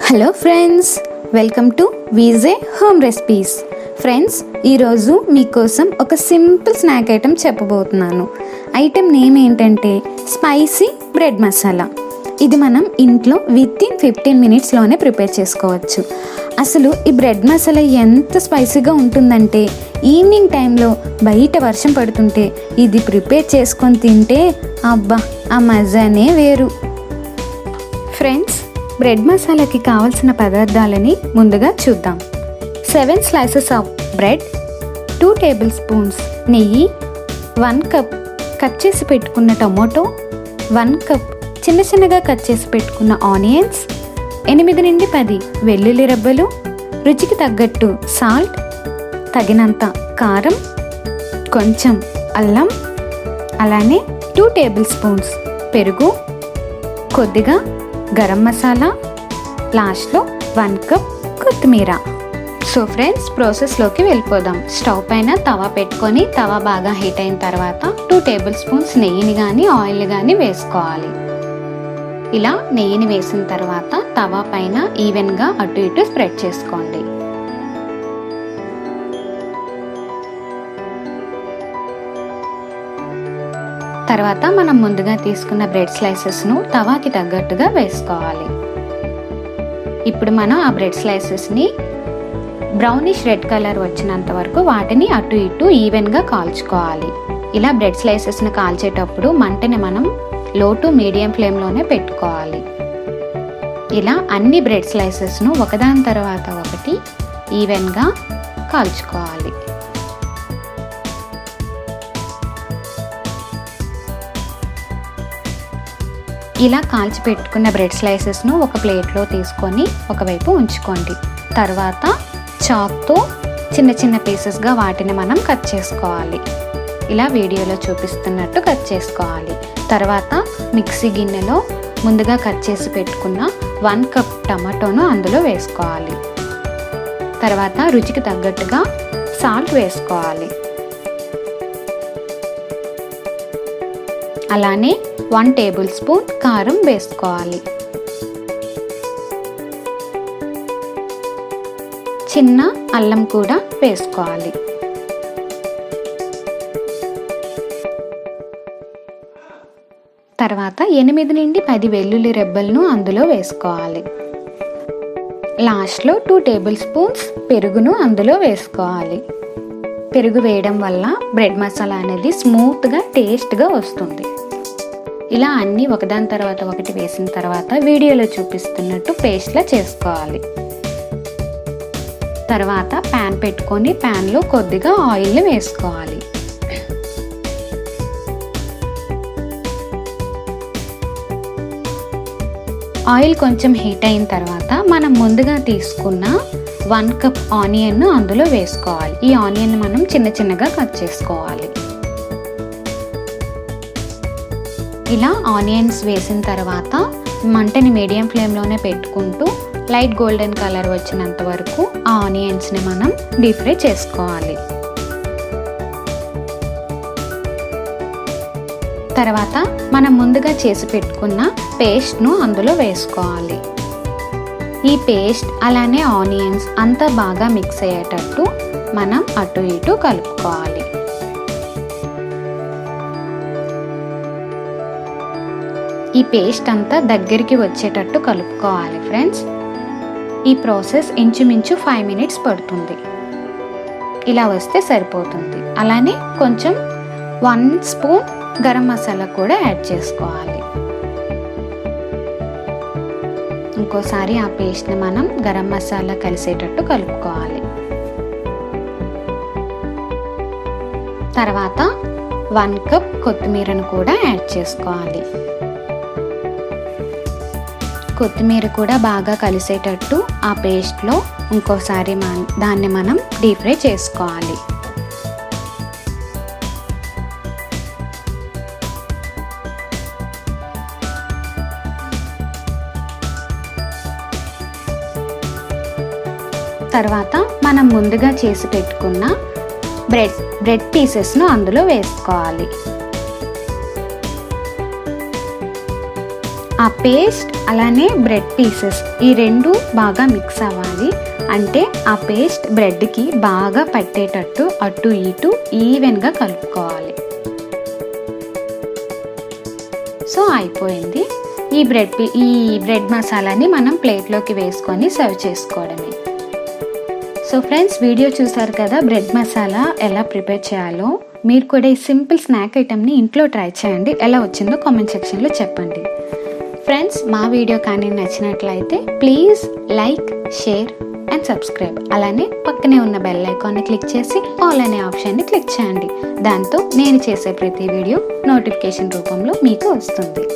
Hello friends, welcome to VJ home recipes. Friends, ఈరోజు మీకోసం ఒక సింపుల్ స్నాక్ ఐటెం చెప్పబోతున్నాను. ఐటెం నేమ్ ఏంటంటే స్పైసీ బ్రెడ్ మసాలా. ఇది మనం ఇంట్లో వితిన్ 15 మినిట్స్లోనే ప్రిపేర్ చేసుకోవచ్చు. అసలు ఈ బ్రెడ్ మసాలా ఎంత స్పైసీగా ఉంటుందంటే ఈవినింగ్ టైంలో బయట వర్షం పడుతుంటే ఇది ప్రిపేర్ చేసుకొని తింటే అబ్బా ఆ మజానే వేరు. ఫ్రెండ్స్, బ్రెడ్ మసాలాకి కావాల్సిన పదార్థాలని ముందుగా చూద్దాం. 7 slices of bread, 2 table spoons నెయ్యి, 1 కప్ కట్ చేసి పెట్టుకున్న టొమాటో, 1 కప్ చిన్నగా కట్ చేసి పెట్టుకున్న ఆనియన్స్, 8 నుండి 10 వెల్లుల్లి రెబ్బలు, రుచికి తగ్గట్టు సాల్ట్, తగినంత కారం, కొంచెం అల్లం, అలానే 2 టేబుల్ స్పూన్స్ పెరుగు, కొద్దిగా గరం మసాలా, లాస్ట్లో 1 కప్ కొత్తిమీర. సో ఫ్రెండ్స్, ప్రాసెస్లోకి వెళ్ళిపోదాం. స్టవ్ పైన తవా పెట్టుకొని తవా బాగా హీట్ అయిన తర్వాత 2 టేబుల్ స్పూన్స్ నెయ్యిని కానీ ఆయిల్ కానీ వేసుకోవాలి. ఇలా నెయ్యిని వేసిన తర్వాత తవా పైన ఈవెన్గా అటు ఇటు స్ప్రెడ్ చేసుకోండి. తర్వాత మనం ముందుగా తీసుకున్న బ్రెడ్ స్లైసెస్ను తవాకి తగ్గట్టుగా వేసుకోవాలి. ఇప్పుడు మనం ఆ బ్రెడ్ స్లైసెస్ని బ్రౌనిష్ రెడ్ కలర్ వచ్చినంత వరకు వాటిని అటు ఇటు ఈవెన్గా కాల్చుకోవాలి. ఇలా బ్రెడ్ స్లైసెస్ని కాల్చేటప్పుడు మంటని మనం లో టు మీడియం ఫ్లేమ్లోనే పెట్టుకోవాలి. ఇలా అన్ని బ్రెడ్ స్లైసెస్ను ఒకదాని తర్వాత ఒకటి ఈవెన్గా కాల్చుకోవాలి. ఇలా కాల్చి పెట్టుకున్న బ్రెడ్ స్లైసెస్ను ఒక ప్లేట్లో తీసుకొని ఒకవైపు ఉంచుకోండి. తర్వాత చాక్తో చిన్న పీసెస్గా వాటిని మనం కట్ చేసుకోవాలి. ఇలా వీడియోలో చూపిస్తున్నట్టు కట్ చేసుకోవాలి. తర్వాత మిక్సీ గిన్నెలో ముందుగా కట్ చేసి పెట్టుకున్న 1 కప్ టమాటోను అందులో వేసుకోవాలి. తర్వాత రుచికి తగ్గట్టుగా సాల్ట్ వేసుకోవాలి. అలానే 1 టేబుల్ స్పూన్ కారం వేసుకోవాలి. చిన్న అల్లం కూడా వేసుకోవాలి. తర్వాత 8 నుండి 10 వెల్లుల్లి రెబ్బలను అందులో వేసుకోవాలి. లాస్ట్లో 2 టేబుల్ స్పూన్స్ పెరుగును అందులో వేసుకోవాలి. పెరుగు వేయడం వల్ల బ్రెడ్ మసాలా అనేది స్మూత్గా టేస్ట్గా వస్తుంది. ఇలా అన్నీ ఒకదాని తర్వాత ఒకటి వేసిన తర్వాత వీడియోలో చూపిస్తున్నట్టు పేస్ట్లా చేసుకోవాలి. తర్వాత ప్యాన్ పెట్టుకొని ప్యాన్లో కొద్దిగా ఆయిల్ని వేసుకోవాలి. ఆయిల్ కొంచెం హీట్ అయిన తర్వాత మనం ముందుగా తీసుకున్న 1 కప్ ఆనియన్ను అందులో వేసుకోవాలి. ఈ ఆనియన్ మనం చిన్నగా కట్ చేసుకోవాలి. ఇలా ఆనియన్స్ వేసిన తర్వాత మంటని మీడియం ఫ్లేమ్లోనే పెట్టుకుంటూ లైట్ గోల్డెన్ కలర్ వచ్చినంత వరకు ఆ ఆనియన్స్ని మనం డీప్ ఫ్రై చేసుకోవాలి. తర్వాత మనం ముందుగా చేసి పెట్టుకున్న పేస్ట్ను అందులో వేసుకోవాలి. ఈ పేస్ట్ అలానే ఆనియన్స్ అంతా బాగా మిక్స్ అయ్యేటట్టు మనం అటు ఇటు కలుపుకోవాలి. ఈ పేస్ట్ అంతా దగ్గరికి వచ్చేటట్టు కలుపుకోవాలి. ఫ్రెండ్స్, ఈ ప్రాసెస్ ఇంచుమించు 5 మినిట్స్ పడుతుంది. ఇలా వస్తే సరిపోతుంది. అలానే కొంచెం 1 స్పూన్ గరం మసాలా కూడా యాడ్ చేసుకోవాలి. ఇంకోసారి ఆ పేస్ట్ని మనం గరం మసాలా కలిసేటట్టు కలుపుకోవాలి. తర్వాత 1 కప్ కొత్తిమీరను కూడా యాడ్ చేసుకోవాలి. కొత్తిమీర కూడా బాగా కలిసేటట్టు ఆ పేస్ట్లో ఇంకోసారి దాన్ని మనం డీప్ ఫ్రై చేసుకోవాలి. తర్వాత మనం ముందుగా చేసి పెట్టుకున్న బ్రెడ్ పీసెస్ను అందులో వేసుకోవాలి. ఆ పేస్ట్ అలానే బ్రెడ్ పీసెస్ ఈ రెండు బాగా మిక్స్ అవ్వాలి. అంటే ఆ పేస్ట్ బ్రెడ్కి బాగా పట్టేటట్టు అటు ఇటు ఈవెన్గా కలుపుకోవాలి. సో అయిపోయింది. ఈ బ్రెడ్ మసాలాని మనం ప్లేట్లోకి వేసుకొని సర్వ్ చేసుకోవడమే. సో ఫ్రెండ్స్, వీడియో చూసారు కదా బ్రెడ్ మసాలా ఎలా ప్రిపేర్ చేయాలో. మీరు కూడా ఈ సింపుల్ స్నాక్ ఐటెంని ఇంట్లో ట్రై చేయండి. ఎలా వచ్చిందో కామెంట్ సెక్షన్లో చెప్పండి. ఫ్రెండ్స్, మా వీడియో కానీ నచ్చినట్లయితే please like, share and subscribe. అలానే పక్కనే ఉన్న బెల్ ఐకాన్ని క్లిక్ చేసి ఆల్ అనే ఆప్షన్ని క్లిక్ చేయండి. దాంతో నేను చేసే ప్రతి వీడియో నోటిఫికేషన్ రూపంలో మీకు వస్తుంది.